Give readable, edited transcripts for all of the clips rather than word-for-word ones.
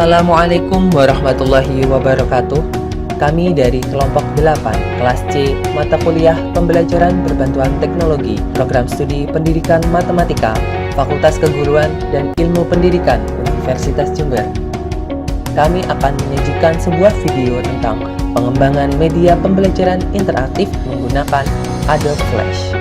Assalamualaikum warahmatullahi wabarakatuh. Kami dari kelompok 8, kelas C, mata kuliah pembelajaran berbantuan teknologi, program studi pendidikan matematika, Fakultas Keguruan dan Ilmu Pendidikan Universitas Jember. Kami akan menyajikan sebuah video tentang pengembangan media pembelajaran interaktif menggunakan Adobe Flash.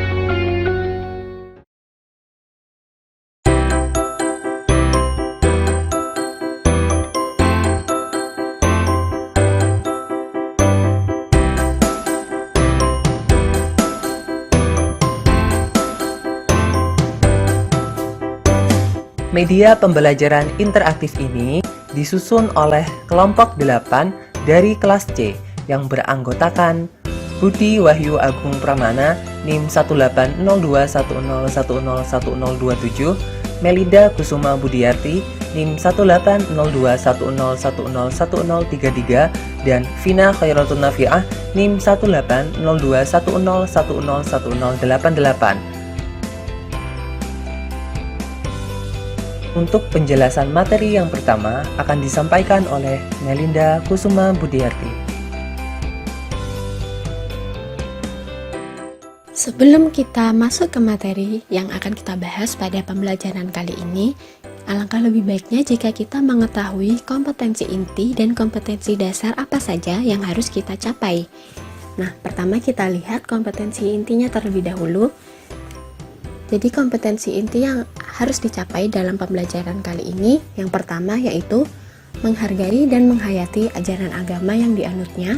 Media pembelajaran interaktif ini disusun oleh kelompok 8 dari kelas C yang beranggotakan Budi Wahyu Agung Pramana NIM 1802101011027, Melida Kusuma Budiarti NIM 1802101101033 dan Vina Khairatun Nafiah NIM 1802101101088. Untuk penjelasan materi yang pertama akan disampaikan oleh Melinda Kusuma Budiarti. Sebelum kita masuk ke materi yang akan kita bahas pada pembelajaran kali ini, alangkah lebih baiknya jika kita mengetahui kompetensi inti dan kompetensi dasar apa saja yang harus kita capai. Nah, pertama kita lihat kompetensi intinya terlebih dahulu. Jadi kompetensi inti yang harus dicapai dalam pembelajaran kali ini, yang pertama yaitu menghargai dan menghayati ajaran agama yang dianutnya.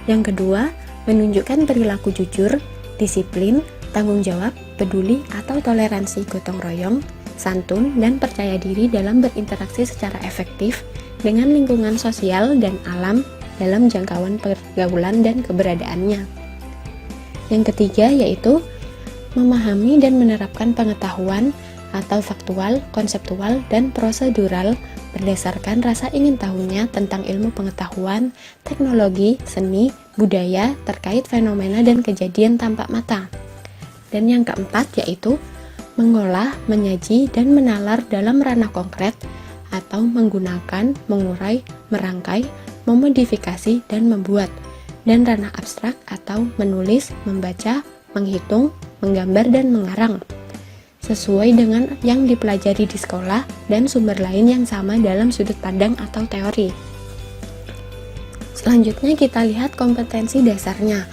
Yang kedua, menunjukkan perilaku jujur, disiplin, tanggung jawab, peduli atau toleransi gotong royong, santun, dan percaya diri dalam berinteraksi secara efektif dengan lingkungan sosial dan alam dalam jangkauan pergaulan dan keberadaannya. Yang ketiga yaitu memahami dan menerapkan pengetahuan atau faktual, konseptual, dan prosedural berdasarkan rasa ingin tahunya tentang ilmu pengetahuan, teknologi, seni, budaya, terkait fenomena dan kejadian tampak mata. Dan yang keempat yaitu mengolah, menyaji, dan menalar dalam ranah konkret atau menggunakan, mengurai, merangkai, memodifikasi, dan membuat, dan ranah abstrak atau menulis, membaca, menghitung, menggambar, dan mengarang sesuai dengan yang dipelajari di sekolah dan sumber lain yang sama dalam sudut pandang atau teori. Selanjutnya kita lihat kompetensi dasarnya.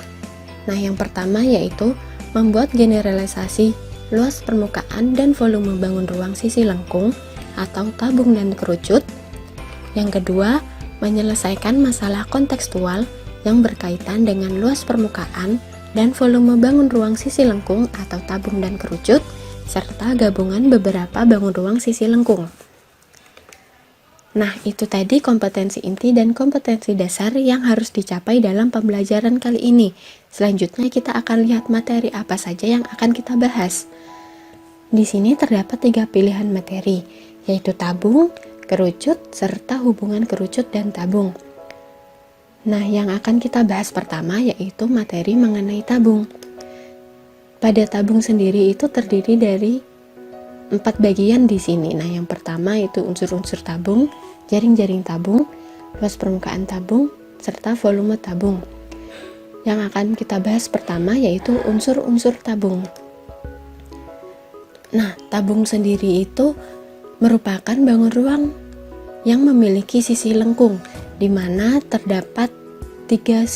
Nah, yang pertama yaitu membuat generalisasi luas permukaan dan volume bangun ruang sisi lengkung atau tabung dan kerucut. Yang kedua, menyelesaikan masalah kontekstual yang berkaitan dengan luas permukaan dan volume bangun ruang sisi lengkung atau tabung dan kerucut, serta gabungan beberapa bangun ruang sisi lengkung. Nah, itu tadi kompetensi inti dan kompetensi dasar yang harus dicapai dalam pembelajaran kali ini. Selanjutnya kita akan lihat materi apa saja yang akan kita bahas. Di sini terdapat 3 pilihan materi, yaitu tabung, kerucut, serta hubungan kerucut dan tabung. Nah, yang akan kita bahas pertama yaitu materi mengenai tabung. Pada tabung sendiri itu terdiri dari 4 bagian di sini. Nah, yang pertama itu unsur-unsur tabung, jaring-jaring tabung, luas permukaan tabung, serta volume tabung. Yang akan kita bahas pertama yaitu unsur-unsur tabung. Nah, tabung sendiri itu merupakan bangun ruang yang memiliki sisi lengkung, di mana terdapat 3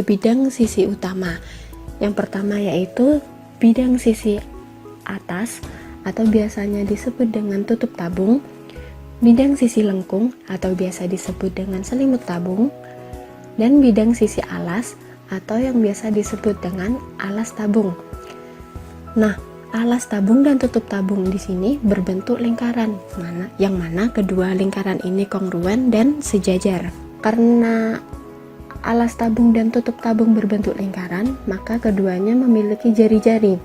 bidang sisi utama. Yang pertama yaitu bidang sisi atas atau biasanya disebut dengan tutup tabung, bidang sisi lengkung atau biasa disebut dengan selimut tabung, dan bidang sisi alas atau yang biasa disebut dengan alas tabung. Nah, alas tabung dan tutup tabung di sini berbentuk lingkaran, yang mana kedua lingkaran ini kongruen dan sejajar. Karena alas tabung dan tutup tabung berbentuk lingkaran, maka keduanya memiliki jari-jari,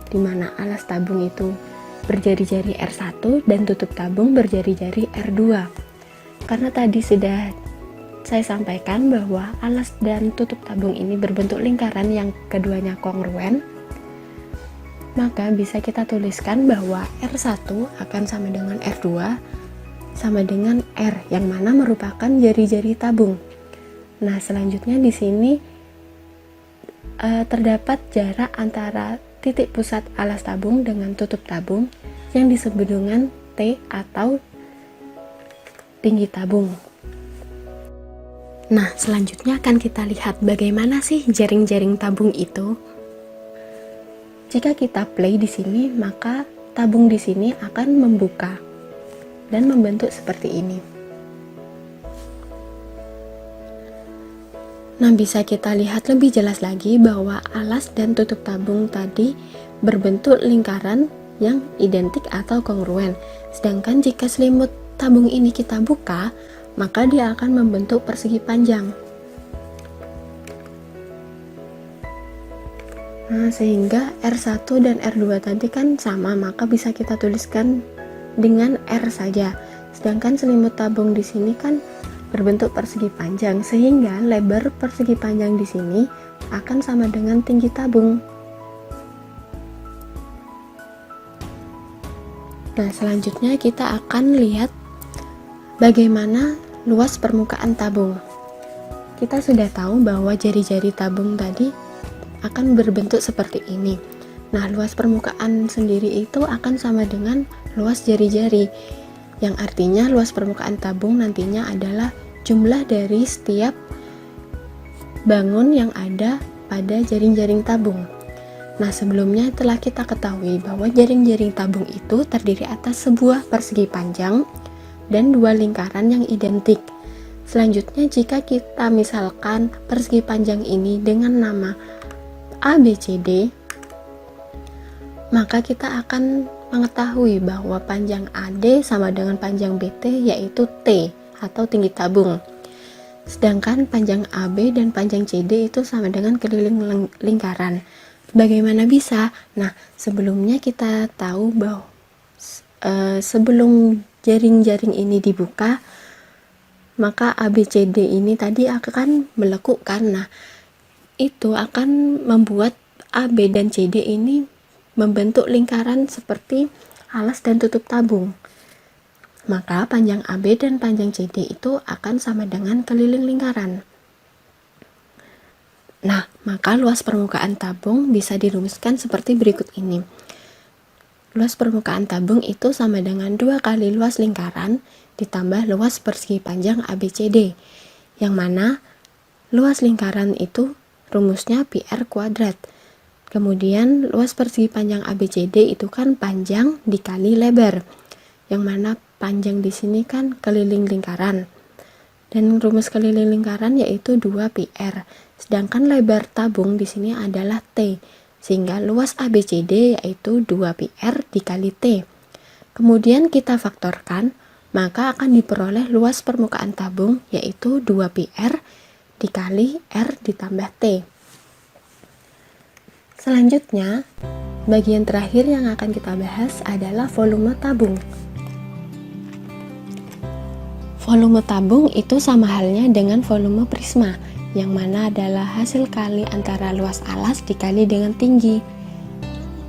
di mana alas tabung itu berjari-jari R1 dan tutup tabung berjari-jari R2. Karena tadi sudah saya sampaikan bahwa alas dan tutup tabung ini berbentuk lingkaran yang keduanya kongruen, maka bisa kita tuliskan bahwa R1 akan sama dengan R2 sama dengan R, yang mana merupakan jari-jari tabung. Nah, selanjutnya di sini terdapat jarak antara titik pusat alas tabung dengan tutup tabung yang disebut dengan T atau tinggi tabung. Nah, selanjutnya akan kita lihat bagaimana sih jaring-jaring tabung itu. Jika kita play di sini, maka tabung di sini akan membuka dan membentuk seperti ini. Nah, bisa kita lihat lebih jelas lagi bahwa alas dan tutup tabung tadi berbentuk lingkaran yang identik atau kongruen. Sedangkan jika selimut tabung ini kita buka, maka dia akan membentuk persegi panjang. Nah, sehingga R1 dan R2 tadi kan sama, maka bisa kita tuliskan dengan R saja. Sedangkan selimut tabung di sini kan berbentuk persegi panjang, sehingga lebar persegi panjang di sini akan sama dengan tinggi tabung. Nah, selanjutnya kita akan lihat bagaimana luas permukaan tabung. Kita sudah tahu bahwa jari-jari tabung tadi akan berbentuk seperti ini. Nah, luas permukaan sendiri itu akan sama dengan luas jari-jari, yang artinya luas permukaan tabung nantinya adalah jumlah dari setiap bangun yang ada pada jaring-jaring tabung. Nah, sebelumnya telah kita ketahui bahwa jaring-jaring tabung itu terdiri atas sebuah persegi panjang dan dua lingkaran yang identik. Selanjutnya, jika kita misalkan persegi panjang ini dengan nama ABCD, maka kita akan mengetahui bahwa panjang AD sama dengan panjang BT, yaitu T atau tinggi tabung. Sedangkan panjang AB dan panjang CD itu sama dengan keliling lingkaran. Bagaimana bisa? Nah, sebelumnya kita tahu bahwa sebelum jaring-jaring ini dibuka, maka ABCD ini tadi akan melekukkan. Nah, itu akan membuat AB dan CD ini membentuk lingkaran seperti alas dan tutup tabung. Maka panjang AB dan panjang CD itu akan sama dengan keliling lingkaran. Nah, maka luas permukaan tabung bisa dirumuskan seperti berikut ini. Luas permukaan tabung itu sama dengan 2 kali luas lingkaran ditambah luas persegi panjang ABCD, yang mana luas lingkaran itu rumusnya PR kuadrat. Kemudian luas persegi panjang ABCD itu kan panjang dikali lebar, yang mana panjang di sini kan keliling lingkaran. Dan rumus keliling lingkaran yaitu 2PR. Sedangkan lebar tabung di sini adalah T, sehingga luas ABCD yaitu 2PR dikali T. Kemudian kita faktorkan, maka akan diperoleh luas permukaan tabung yaitu 2PR dikali R ditambah T. Selanjutnya, bagian terakhir yang akan kita bahas adalah volume tabung. Volume tabung itu sama halnya dengan volume prisma, yang mana adalah hasil kali antara luas alas dikali dengan tinggi.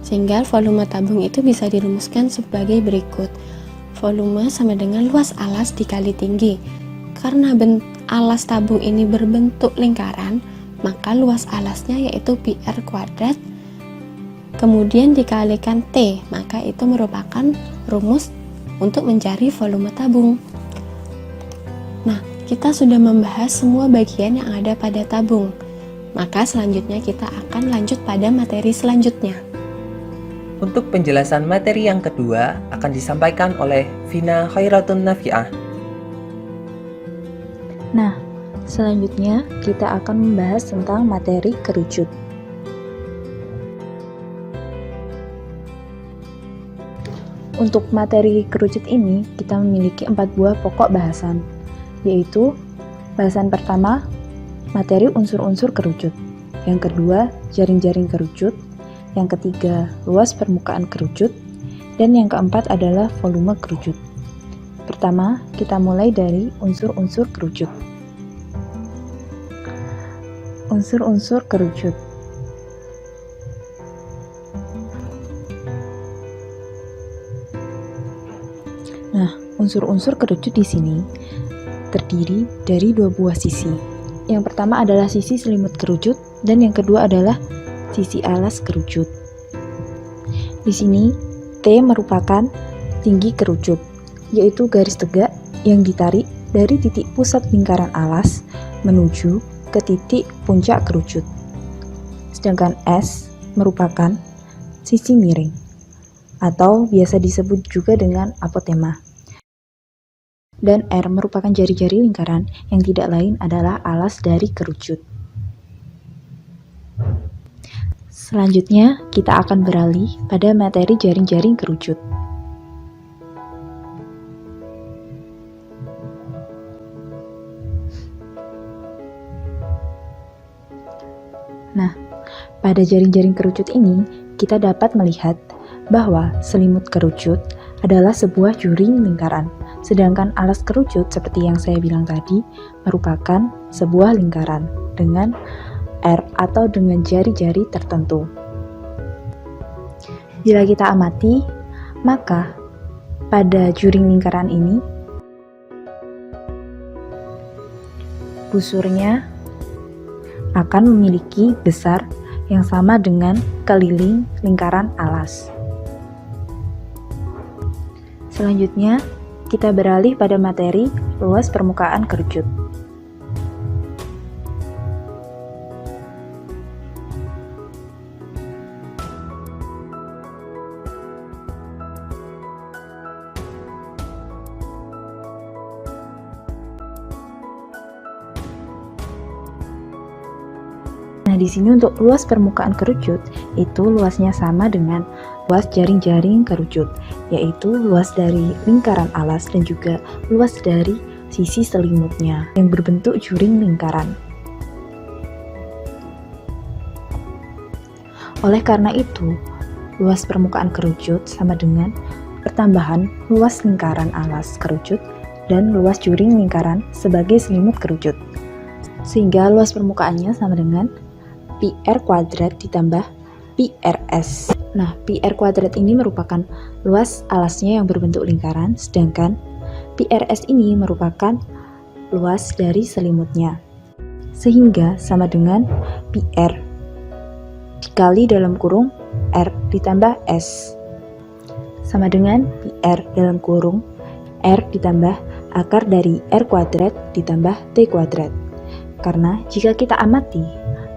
Sehingga volume tabung itu bisa dirumuskan sebagai berikut. Volume sama dengan luas alas dikali tinggi. Karena alas tabung ini berbentuk lingkaran, maka luas alasnya yaitu PR kuadrat kemudian dikalikan T, maka itu merupakan rumus untuk mencari volume tabung. Nah, kita sudah membahas semua bagian yang ada pada tabung, maka selanjutnya kita akan lanjut pada materi selanjutnya. Untuk penjelasan materi yang kedua akan disampaikan oleh Vina Khairatun Nafi'ah. Nah, selanjutnya kita akan membahas tentang materi kerucut. Untuk materi kerucut ini, kita memiliki 4 buah pokok bahasan, yaitu bahasan pertama, materi unsur-unsur kerucut. Yang kedua, jaring-jaring kerucut. Yang ketiga, luas permukaan kerucut. Dan yang keempat adalah volume kerucut. Pertama, kita mulai dari unsur-unsur kerucut. Unsur-unsur kerucut. Nah, Unsur-unsur kerucut di sini terdiri dari dua buah sisi. Yang pertama adalah sisi selimut kerucut dan yang kedua adalah sisi alas kerucut. Di sini T merupakan tinggi kerucut, yaitu garis tegak yang ditarik dari titik pusat lingkaran alas menuju ke titik puncak kerucut. Sedangkan S merupakan sisi miring atau biasa disebut juga dengan apotema. Dan R merupakan jari-jari lingkaran yang tidak lain adalah alas dari kerucut. Selanjutnya, kita akan beralih pada materi jaring-jaring kerucut. Nah, pada jaring-jaring kerucut ini, kita dapat melihat bahwa selimut kerucut adalah sebuah juring lingkaran, sedangkan alas kerucut seperti yang saya bilang tadi merupakan sebuah lingkaran dengan R atau dengan jari-jari tertentu. Bila kita amati, maka pada juring lingkaran ini busurnya akan memiliki besar yang sama dengan keliling lingkaran alas. Selanjutnya, kita beralih pada materi luas permukaan kerucut. Nah, di sini untuk luas permukaan kerucut itu luasnya sama dengan luas jaring-jaring kerucut, yaitu luas dari lingkaran alas dan juga luas dari sisi selimutnya yang berbentuk juring lingkaran. Oleh karena itu, luas permukaan kerucut sama dengan pertambahan luas lingkaran alas kerucut dan luas juring lingkaran sebagai selimut kerucut. Sehingga luas permukaannya sama dengan PR kuadrat ditambah PRS. Nah, PR kuadrat ini merupakan luas alasnya yang berbentuk lingkaran, sedangkan PRS ini merupakan luas dari selimutnya. Sehingga sama dengan PR dikali dalam kurung R ditambah S. Sama dengan PR dalam kurung R ditambah akar dari R kuadrat ditambah T kuadrat. Karena jika kita amati,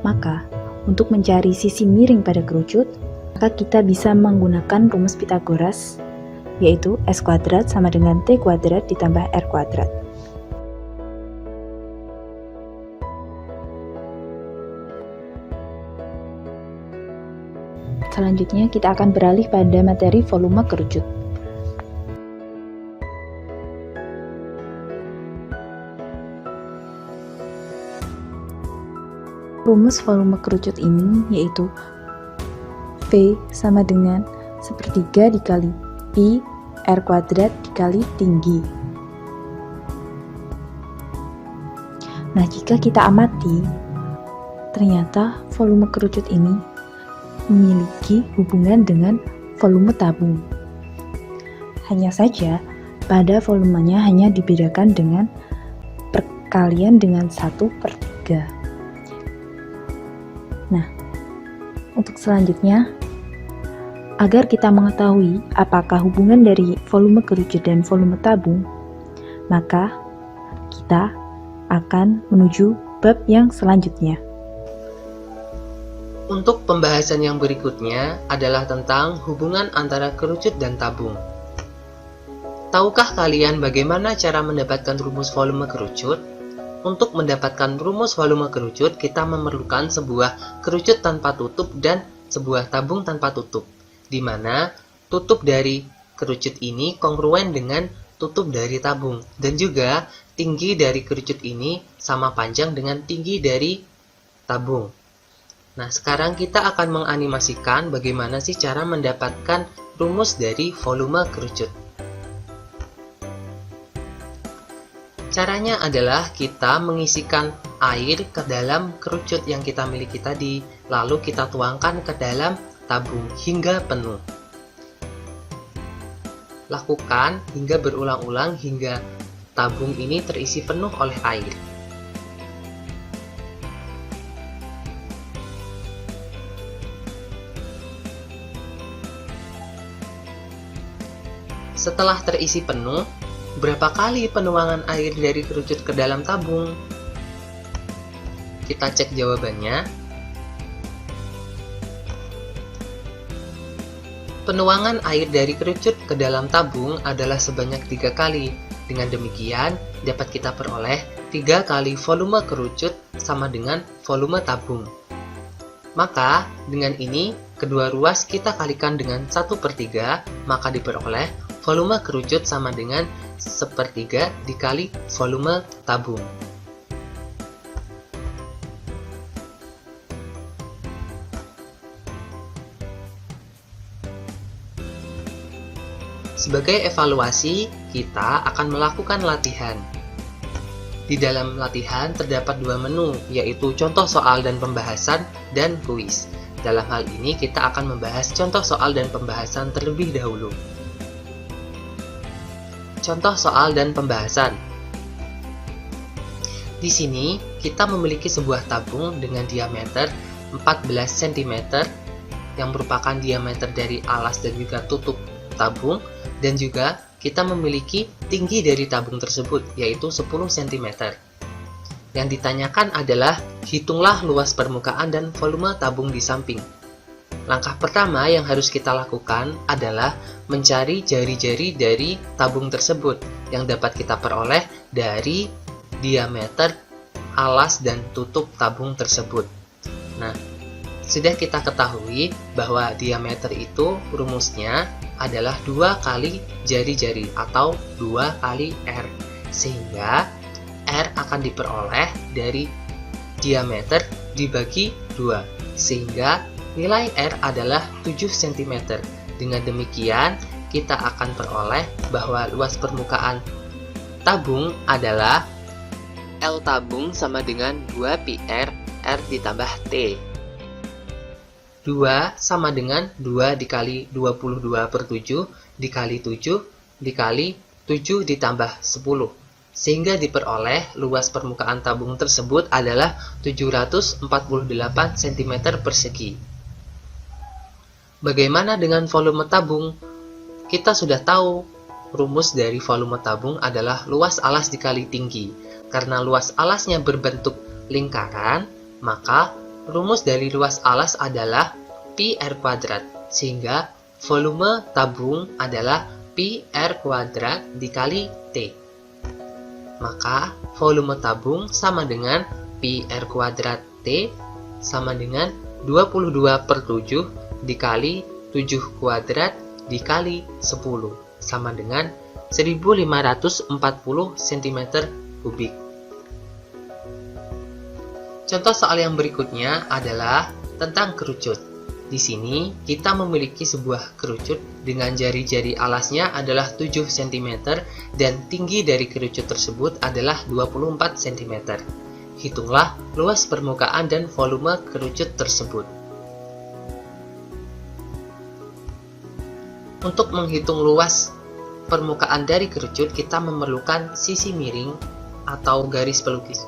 maka untuk mencari sisi miring pada kerucut, maka kita bisa menggunakan rumus Pythagoras, yaitu S kuadrat sama dengan T kuadrat ditambah R kuadrat. Selanjutnya kita akan beralih pada materi volume kerucut. Rumus volume kerucut ini yaitu V sama dengan sepertiga dikali Pi R kuadrat dikali tinggi. Nah, jika kita amati, ternyata volume kerucut ini memiliki hubungan dengan volume tabung. Hanya saja, pada volumenya hanya dibedakan dengan perkalian dengan 1/3. Nah, untuk selanjutnya, agar kita mengetahui apakah hubungan dari volume kerucut dan volume tabung, maka kita akan menuju bab yang selanjutnya. Untuk pembahasan yang berikutnya adalah tentang hubungan antara kerucut dan tabung. Tahukah kalian bagaimana cara mendapatkan rumus volume kerucut? Untuk mendapatkan rumus volume kerucut, kita memerlukan sebuah kerucut tanpa tutup dan sebuah tabung tanpa tutup, di mana tutup dari kerucut ini kongruen dengan tutup dari tabung, dan juga tinggi dari kerucut ini sama panjang dengan tinggi dari tabung. Nah, sekarang kita akan menganimasikan bagaimana sih cara mendapatkan rumus dari volume kerucut. Caranya adalah kita mengisikan air ke dalam kerucut yang kita miliki tadi, lalu kita tuangkan ke dalam tabung hingga penuh. lakukan hingga berulang-ulang hingga tabung ini terisi penuh oleh air. Setelah terisi penuh, berapa kali penuangan air dari kerucut ke dalam tabung? Kita cek jawabannya. Penuangan air dari kerucut ke dalam tabung adalah sebanyak 3 kali. Dengan demikian, dapat kita peroleh 3 kali volume kerucut sama dengan volume tabung. Maka, dengan ini, kedua ruas kita kalikan dengan 1/3, maka diperoleh volume kerucut sama dengan 1/3 dikali volume tabung. Sebagai evaluasi, kita akan melakukan latihan. Di dalam latihan terdapat 2 menu, yaitu contoh soal dan pembahasan dan kuis. Dalam hal ini kita akan membahas contoh soal dan pembahasan terlebih dahulu. Contoh soal dan pembahasan. Di sini kita memiliki sebuah tabung dengan diameter 14 cm yang merupakan diameter dari alas dan juga tutup tabung, dan juga kita memiliki tinggi dari tabung tersebut yaitu 10 cm. Yang ditanyakan adalah hitunglah luas permukaan dan volume tabung di samping. Langkah pertama yang harus kita lakukan adalah mencari jari-jari dari tabung tersebut yang dapat kita peroleh dari diameter alas dan tutup tabung tersebut. Nah, sudah kita ketahui bahwa diameter itu rumusnya adalah 2 kali jari-jari atau 2 kali R, sehingga R akan diperoleh dari diameter dibagi 2, sehingga nilai R adalah 7 cm. Dengan demikian, kita akan peroleh bahwa luas permukaan tabung adalah L tabung sama dengan 2πr R ditambah T. 2 sama dengan 2 dikali 22/7 dikali 7 dikali 7 ditambah 10. Sehingga diperoleh luas permukaan tabung tersebut adalah 748 cm persegi. Bagaimana dengan volume tabung? Kita sudah tahu rumus dari volume tabung adalah luas alas dikali tinggi. Karena luas alasnya berbentuk lingkaran, maka rumus dari luas alas adalah pi R kuadrat, sehingga volume tabung adalah pi R kuadrat dikali T. Maka volume tabung sama dengan pi R kuadrat T sama dengan 22/7 dikali 7 kuadrat dikali 10 sama dengan 1540 cm kubik. Contoh soal yang berikutnya adalah tentang kerucut. Di sini kita memiliki sebuah kerucut dengan jari-jari alasnya adalah 7 cm dan tinggi dari kerucut tersebut adalah 24 cm. Hitunglah luas permukaan dan volume kerucut tersebut. Untuk menghitung luas permukaan dari kerucut, kita memerlukan sisi miring atau garis pelukis.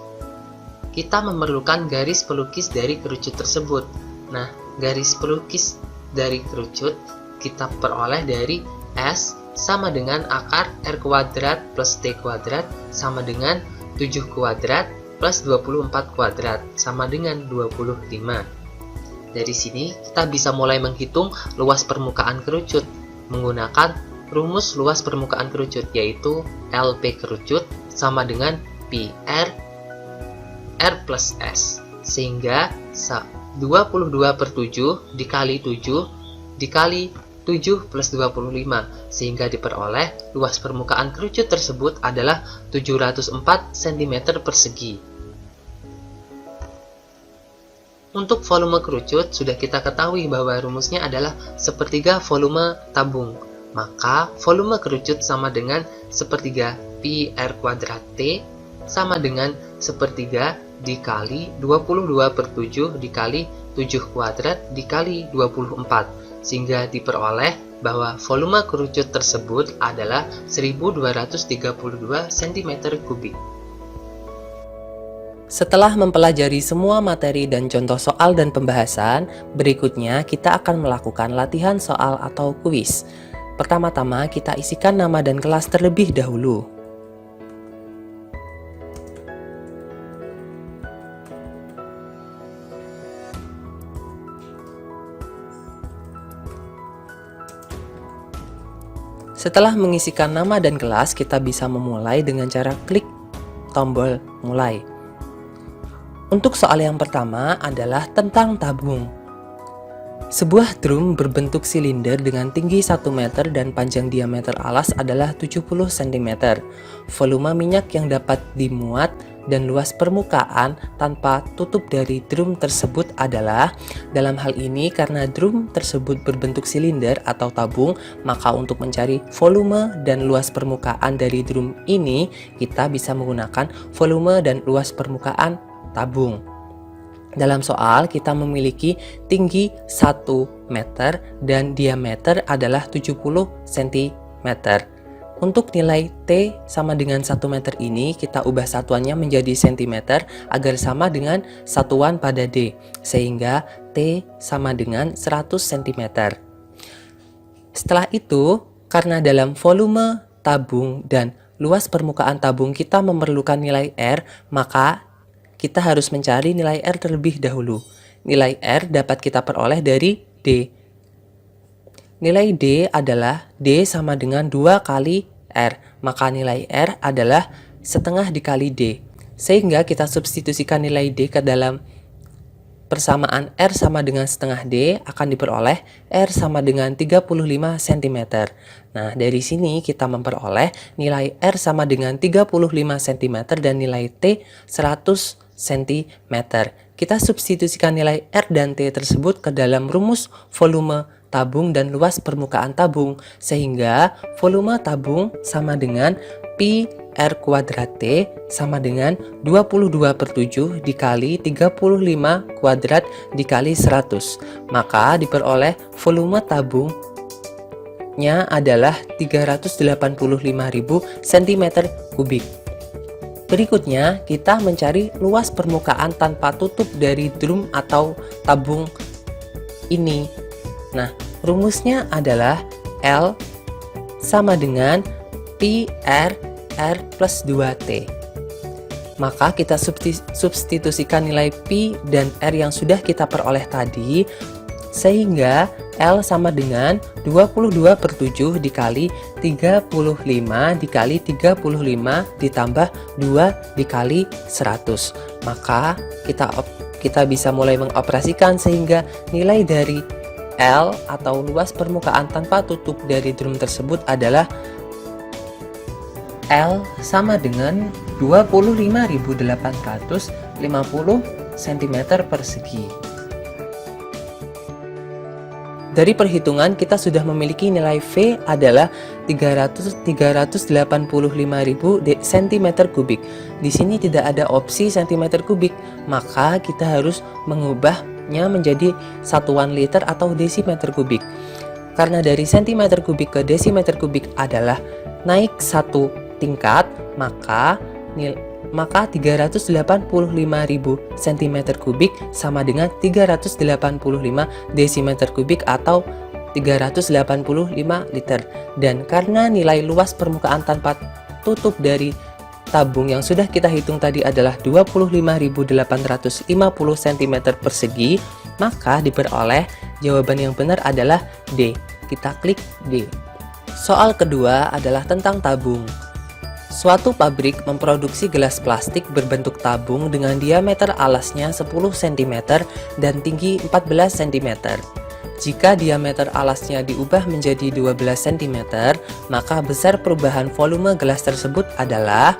Kita memerlukan garis pelukis dari kerucut tersebut. Nah, garis pelukis dari kerucut kita peroleh dari S sama dengan akar R kuadrat plus T kuadrat sama dengan 7 kuadrat plus 24 kuadrat sama dengan 25. Dari sini kita bisa mulai menghitung luas permukaan kerucut menggunakan rumus luas permukaan kerucut, yaitu LP kerucut sama dengan pi R plus S, sehingga 22/7 dikali 7 dikali 7 plus 25, sehingga diperoleh luas permukaan kerucut tersebut adalah 704 cm persegi. Untuk volume kerucut, sudah kita ketahui bahwa rumusnya adalah 1/3 volume tabung. Maka, volume kerucut sama dengan 1/3 pi R kuadrat T sama dengan 1/3 dikali 22/7 dikali 7 kuadrat dikali 24. Sehingga diperoleh bahwa volume kerucut tersebut adalah 1232 cm3. Setelah mempelajari semua materi dan contoh soal dan pembahasan, berikutnya kita akan melakukan latihan soal atau kuis. Pertama-tama kita isikan nama dan kelas terlebih dahulu. Setelah mengisikan nama dan kelas, kita bisa memulai dengan cara klik tombol mulai. Untuk soal yang pertama adalah tentang tabung. Sebuah drum berbentuk silinder dengan tinggi 1 meter dan panjang diameter alas adalah 70 cm. Volume minyak yang dapat dimuat dan luas permukaan tanpa tutup dari drum tersebut adalah, dalam hal ini karena drum tersebut berbentuk silinder atau tabung, maka untuk mencari volume dan luas permukaan dari drum ini, kita bisa menggunakan volume dan luas permukaan tabung. Dalam soal kita memiliki tinggi 1 meter dan diameter adalah 70 cm. Untuk nilai T sama dengan 1 meter ini kita ubah satuannya menjadi cm agar sama dengan satuan pada D, sehingga T sama dengan 100 cm. Setelah itu, karena dalam volume tabung dan luas permukaan tabung kita memerlukan nilai R, maka kita harus mencari nilai R terlebih dahulu. Nilai R dapat kita peroleh dari D. Nilai D adalah D sama dengan 2 kali R, maka nilai R adalah setengah dikali D. Sehingga kita substitusikan nilai D ke dalam persamaan R sama dengan setengah D, akan diperoleh R sama dengan 35 cm. Nah, dari sini kita memperoleh nilai R sama dengan 35 cm dan nilai T 100 cm. Kita substitusikan nilai R dan T tersebut ke dalam rumus volume tabung dan luas permukaan tabung, sehingga volume tabung sama dengan pi R kuadrat T sama dengan 22/7 dikali 35 kuadrat dikali 100. Maka diperoleh volume tabungnya adalah 385.000 cm3. Berikutnya, kita mencari luas permukaan tanpa tutup dari drum atau tabung ini. Nah, rumusnya adalah L sama dengan pi R plus 2T. Maka kita substitusikan nilai pi dan R yang sudah kita peroleh tadi, sehingga L sama dengan 22/7 dikali 35 dikali 35 ditambah 2 dikali 100. Maka kita bisa mulai mengoperasikan, sehingga nilai dari L atau luas permukaan tanpa tutup dari drum tersebut adalah L sama dengan 25.850 cm persegi. Dari perhitungan kita sudah memiliki nilai V adalah 385.000 cm3. Di sini tidak ada opsi cm3, maka kita harus mengubahnya menjadi satuan liter atau desimeter kubik. Karena dari cm3 ke desimeter kubik adalah naik satu tingkat, maka 385.000 cm3 sama dengan 385 desimeter kubik atau 385 liter. Dan karena nilai luas permukaan tanpa tutup dari tabung yang sudah kita hitung tadi adalah 25.850 cm persegi, maka diperoleh jawaban yang benar adalah D. Kita klik D. Soal kedua adalah tentang tabung. Suatu pabrik memproduksi gelas plastik berbentuk tabung dengan diameter alasnya 10 cm dan tinggi 14 cm. Jika diameter alasnya diubah menjadi 12 cm, maka besar perubahan volume gelas tersebut adalah.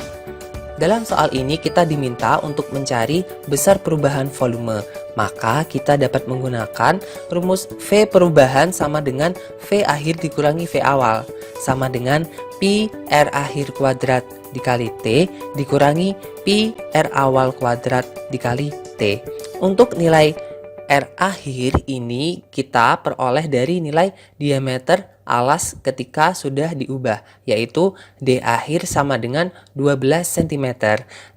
Dalam soal ini kita diminta untuk mencari besar perubahan volume, maka kita dapat menggunakan rumus V perubahan sama dengan V akhir dikurangi V awal, sama dengan pi R akhir kuadrat dikali T dikurangi pi R awal kuadrat dikali T. Untuk nilai R akhir ini kita peroleh dari nilai diameter alas ketika sudah diubah, yaitu D akhir sama dengan 12 cm.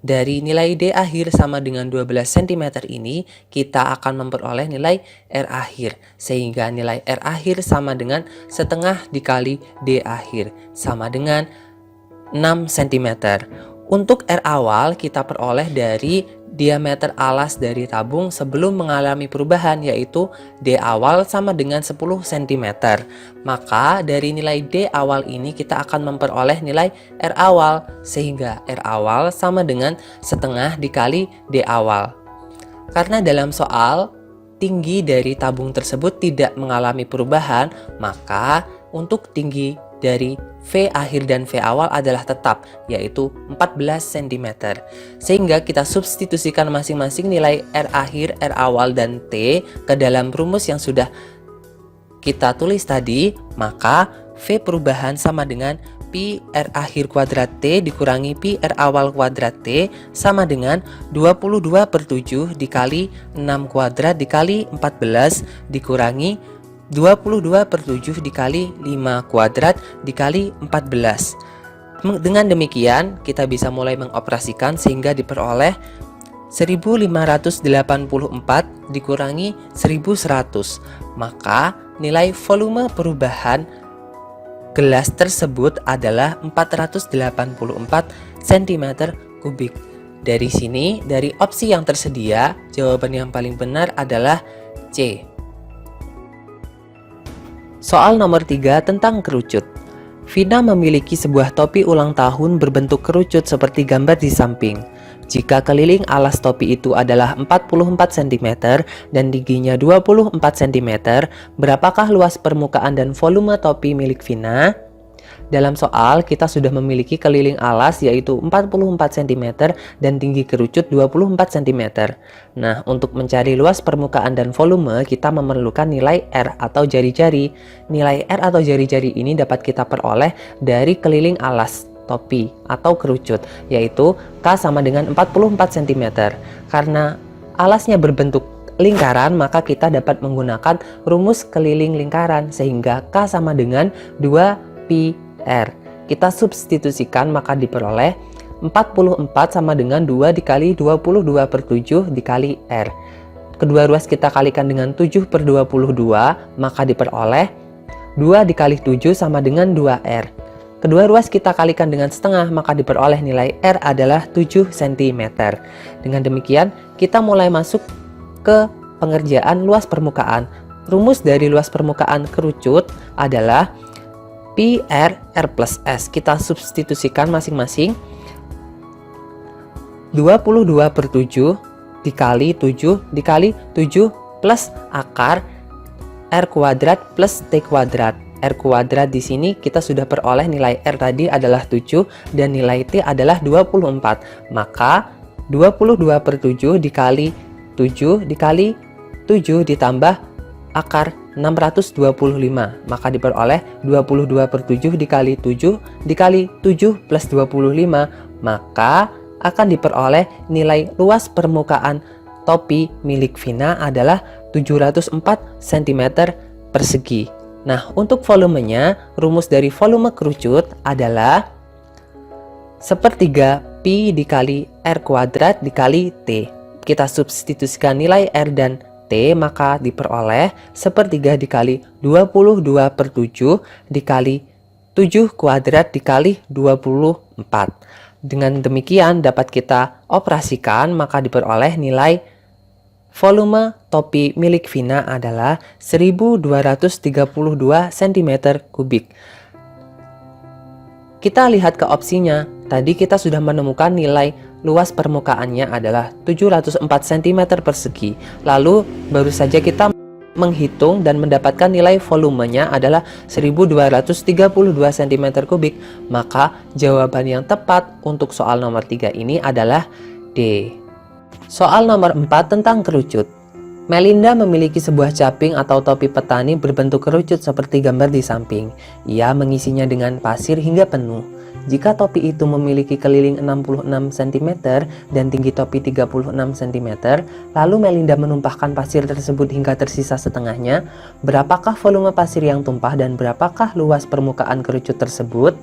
Dari nilai D akhir sama dengan 12 cm ini, kita akan memperoleh nilai R akhir. Sehingga nilai R akhir sama dengan setengah dikali D akhir, sama dengan 6 cm. Untuk R awal kita peroleh dari diameter alas dari tabung sebelum mengalami perubahan, yaitu D awal sama dengan 10 cm. Maka dari nilai D awal ini kita akan memperoleh nilai R awal, sehingga R awal sama dengan setengah dikali D awal. Karena dalam soal tinggi dari tabung tersebut tidak mengalami perubahan, maka untuk tinggi dari V akhir dan V awal adalah tetap, yaitu 14 cm. Sehingga kita substitusikan masing-masing nilai R akhir, R awal, dan T ke dalam rumus yang sudah kita tulis tadi, maka V perubahan sama dengan Pi R akhir kuadrat T dikurangi Pi R awal kuadrat T sama dengan 22/7 dikali 6 kuadrat dikali 14 dikurangi 22/7 dikali 5 kuadrat dikali 14. Dengan demikian kita bisa mulai mengoperasikan sehingga diperoleh 1584 dikurangi 1100. Maka nilai volume perubahan gelas tersebut adalah 484 cm3. Dari sini, dari opsi yang tersedia, jawaban yang paling benar adalah C. Soal nomor 3 tentang kerucut. Vina memiliki sebuah topi ulang tahun berbentuk kerucut seperti gambar di samping. Jika keliling alas topi itu adalah 44 cm dan tingginya 24 cm, berapakah luas permukaan dan volume topi milik Vina? Dalam soal, kita sudah memiliki keliling alas yaitu 44 cm dan tinggi kerucut 24 cm. Nah, untuk mencari luas permukaan dan volume, kita memerlukan nilai R atau jari-jari. Nilai R atau jari-jari ini dapat kita peroleh dari keliling alas topi atau kerucut, yaitu K sama dengan 44 cm. Karena alasnya berbentuk lingkaran, maka kita dapat menggunakan rumus keliling lingkaran, sehingga K sama dengan 2pi R. Kita substitusikan, maka diperoleh 44 sama dengan 2 dikali 22/7 dikali R. Kedua ruas kita kalikan dengan 7/22, maka diperoleh 2 dikali 7 sama dengan 2R. Kedua ruas kita kalikan dengan setengah, maka diperoleh nilai R adalah 7 cm. Dengan demikian, kita mulai masuk ke pengerjaan luas permukaan. Rumus dari luas permukaan kerucut adalah Pi R R plus S. Kita substitusikan masing-masing 22/7 dikali 7 dikali 7 plus akar R kuadrat plus T kuadrat. R kuadrat di sini kita sudah peroleh nilai R tadi adalah 7 dan nilai T adalah 24. Maka 22/7 dikali 7 dikali 7 ditambah akar 625, maka diperoleh 22/7 dikali 7 dikali 7 plus 25, maka akan diperoleh nilai luas permukaan topi milik Vina adalah 704 cm persegi. Nah, untuk volumenya, rumus dari volume kerucut adalah 1/3 Pi dikali R kuadrat dikali T. Kita substitusikan nilai R dan T, maka diperoleh 1/3 dikali 22/7 dikali 7 kuadrat dikali 24. Dengan demikian dapat kita operasikan, maka diperoleh nilai volume topi milik Vina adalah 1232 cm3. Kita lihat ke opsinya. Tadi kita sudah menemukan nilai luas permukaannya adalah 704 cm persegi. Lalu baru saja kita menghitung dan mendapatkan nilai volumenya adalah 1232 cm3. Maka jawaban yang tepat untuk soal nomor 3 ini adalah D. Soal nomor 4 tentang kerucut. Melinda memiliki sebuah caping atau topi petani berbentuk kerucut seperti gambar di samping. Ia mengisinya dengan pasir hingga penuh. jika topi itu memiliki keliling 66 cm dan tinggi topi 36 cm, lalu Melinda menumpahkan pasir tersebut hingga tersisa setengahnya, berapakah volume pasir yang tumpah dan berapakah luas permukaan kerucut tersebut?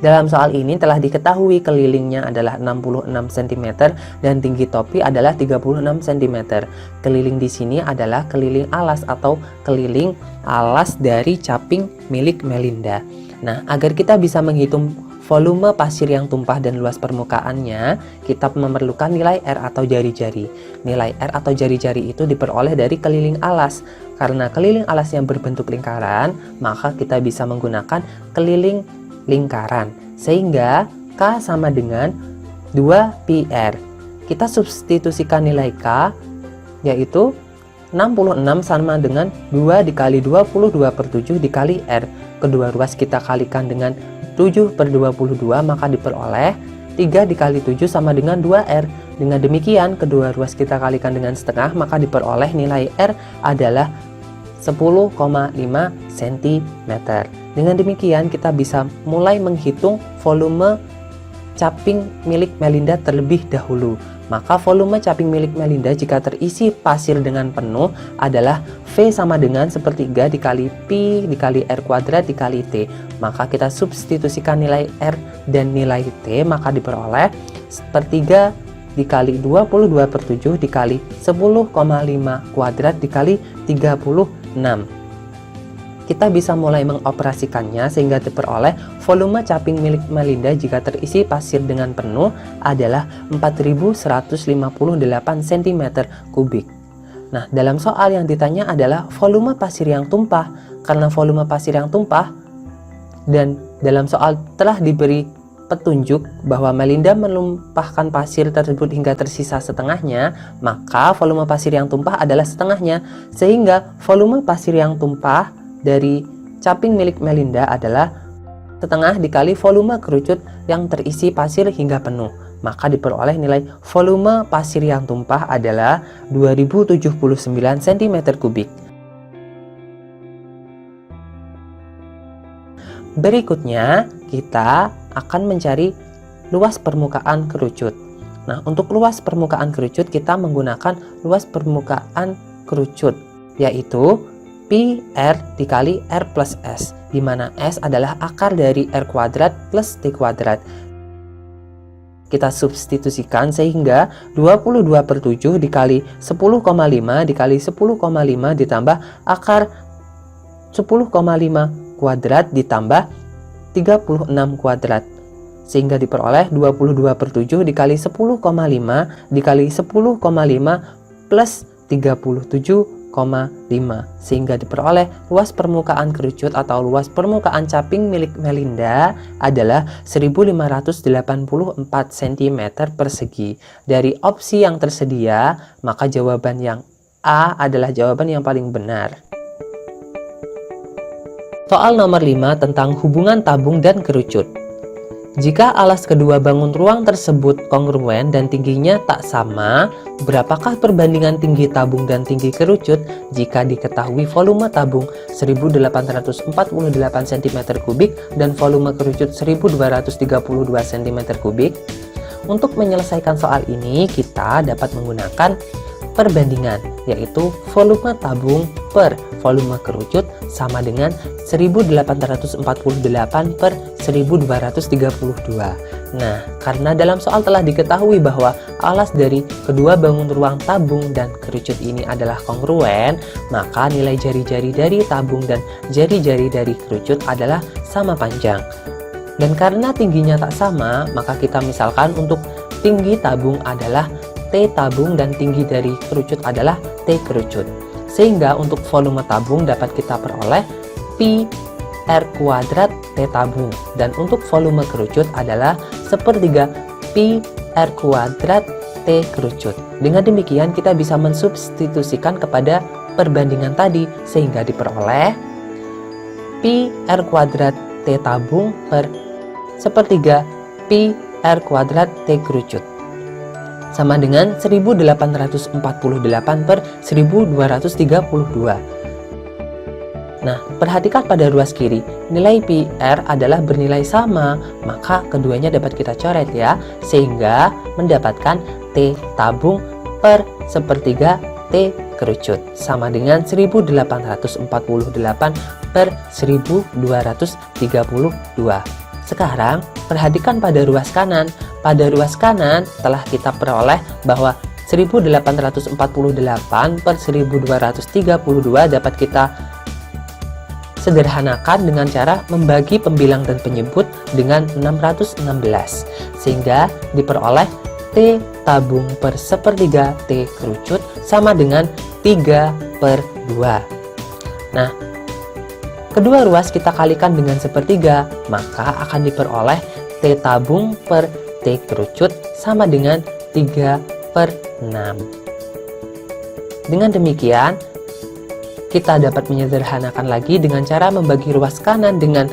Dalam soal ini telah diketahui kelilingnya adalah 66 cm dan tinggi topi adalah 36 cm. Keliling di sini adalah keliling alas atau keliling alas dari caping milik Melinda. Nah, agar kita bisa menghitung volume pasir yang tumpah dan luas permukaannya, kita memerlukan nilai R atau jari-jari. Nilai R atau jari-jari itu diperoleh dari keliling alas. Karena keliling alas yang berbentuk lingkaran, maka kita bisa menggunakan keliling lingkaran. Sehingga K sama dengan 2πr. Kita substitusikan nilai K, yaitu 66 sama dengan 2 dikali 22/7 dikali R. Kedua ruas kita kalikan dengan 7/22, maka diperoleh 3 dikali 7 sama dengan 2R. Dengan demikian, kedua ruas kita kalikan dengan setengah, maka diperoleh nilai R adalah 10,5 cm. Dengan demikian, kita bisa mulai menghitung volume caping milik Melinda terlebih dahulu. Maka volume caping milik Melinda jika terisi pasir dengan penuh adalah V sama dengan 1/3 dikali Pi dikali R kuadrat dikali T. Maka kita substitusikan nilai R dan nilai T, maka diperoleh 1/3 dikali 22/7 dikali 10,5 kuadrat dikali 36. Kita bisa mulai mengoperasikannya sehingga diperoleh volume caping milik Melinda jika terisi pasir dengan penuh adalah 4158 cm3. Nah, dalam soal yang ditanya adalah volume pasir yang tumpah. Karena volume pasir yang tumpah dan dalam soal telah diberi petunjuk bahwa Melinda menumpahkan pasir tersebut hingga tersisa setengahnya, maka volume pasir yang tumpah adalah setengahnya. Sehingga volume pasir yang tumpah dari caping milik Melinda adalah setengah dikali volume kerucut yang terisi pasir hingga penuh. Maka diperoleh nilai volume pasir yang tumpah adalah 2079 cm3. Berikutnya, kita akan mencari luas permukaan kerucut. Nah, untuk luas permukaan kerucut kita menggunakan luas permukaan kerucut, yaitu Pi R dikali R plus S, di mana S adalah akar dari R kuadrat plus T kuadrat. Kita substitusikan sehingga 22/7 dikali 10,5 dikali 10,5 ditambah akar 10,5 kuadrat ditambah 36 kuadrat. Sehingga diperoleh 22/7 dikali 10,5 dikali 10,5 plus 37,5, sehingga diperoleh luas permukaan kerucut atau luas permukaan caping milik Melinda adalah 1584 cm persegi. Dari opsi yang tersedia, maka jawaban yang A adalah jawaban yang paling benar. Soal nomor 5 tentang hubungan tabung dan kerucut. Jika alas kedua bangun ruang tersebut kongruen dan tingginya tak sama, berapakah perbandingan tinggi tabung dan tinggi kerucut jika diketahui volume tabung 1848 cm3 dan volume kerucut 1232 cm3? Untuk menyelesaikan soal ini, kita dapat menggunakan perbandingan, yaitu volume tabung per volume kerucut sama dengan 1848 per 1232. Nah, karena dalam soal telah diketahui bahwa alas dari kedua bangun ruang tabung dan kerucut ini adalah kongruen, maka nilai jari-jari dari tabung dan jari-jari dari kerucut adalah sama panjang. Dan karena tingginya tak sama, maka kita misalkan untuk tinggi tabung adalah T tabung dan tinggi dari kerucut adalah T kerucut. Sehingga untuk volume tabung dapat kita peroleh Pi R kuadrat T tabung, dan untuk volume kerucut adalah 1/3 Pi R kuadrat T kerucut. Dengan demikian kita bisa mensubstitusikan kepada perbandingan tadi sehingga diperoleh Pi R kuadrat T tabung per 1/3 Pi R kuadrat T kerucut sama dengan 1848 per 1232. Nah, perhatikan pada ruas kiri, nilai pi r adalah bernilai sama, maka keduanya dapat kita coret ya, sehingga mendapatkan T tabung per sepertiga T kerucut, sama dengan 1848 per 1232. Sekarang, perhatikan pada ruas kanan. Pada ruas kanan, telah kita peroleh bahwa 1848 per 1232 dapat kita sederhanakan dengan cara membagi pembilang dan penyebut dengan 616, sehingga diperoleh T tabung per sepertiga T kerucut sama dengan 3 per 2. Nah, kedua ruas kita kalikan dengan sepertiga, maka akan diperoleh T tabung per T kerucut sama dengan 3 per 6. Dengan demikian, kita dapat menyederhanakan lagi dengan cara membagi ruas kanan dengan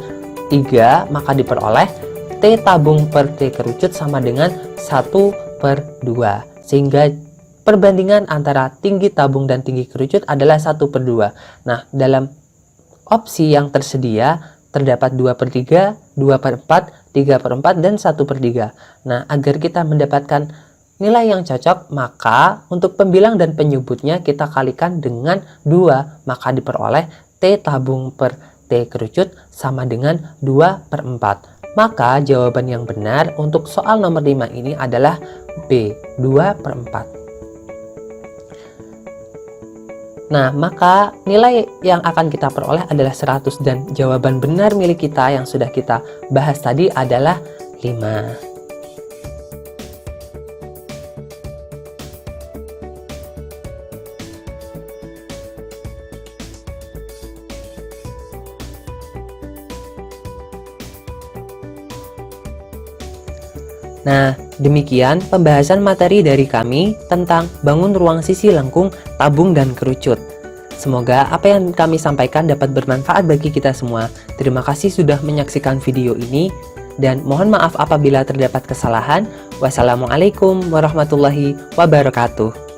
3, maka diperoleh T tabung per T kerucut sama dengan 1 per 2. Sehingga perbandingan antara tinggi tabung dan tinggi kerucut adalah 1 per 2. Nah, dalam opsi yang tersedia terdapat 2 per 3, 2 per 4, 3 per 4, dan 1 per 3. Nah, agar kita mendapatkan nilai yang cocok, maka untuk pembilang dan penyebutnya kita kalikan dengan 2, maka diperoleh T tabung per T kerucut sama dengan 2 per 4. Maka jawaban yang benar untuk soal nomor 5 ini adalah B, 2 per 4. Nah, maka nilai yang akan kita peroleh adalah 100 dan jawaban benar milik kita yang sudah kita bahas tadi adalah 5. Nah, demikian pembahasan materi dari kami tentang bangun ruang sisi lengkung, tabung, dan kerucut. Semoga apa yang kami sampaikan dapat bermanfaat bagi kita semua. Terima kasih sudah menyaksikan video ini, dan mohon maaf apabila terdapat kesalahan. Wassalamualaikum warahmatullahi wabarakatuh.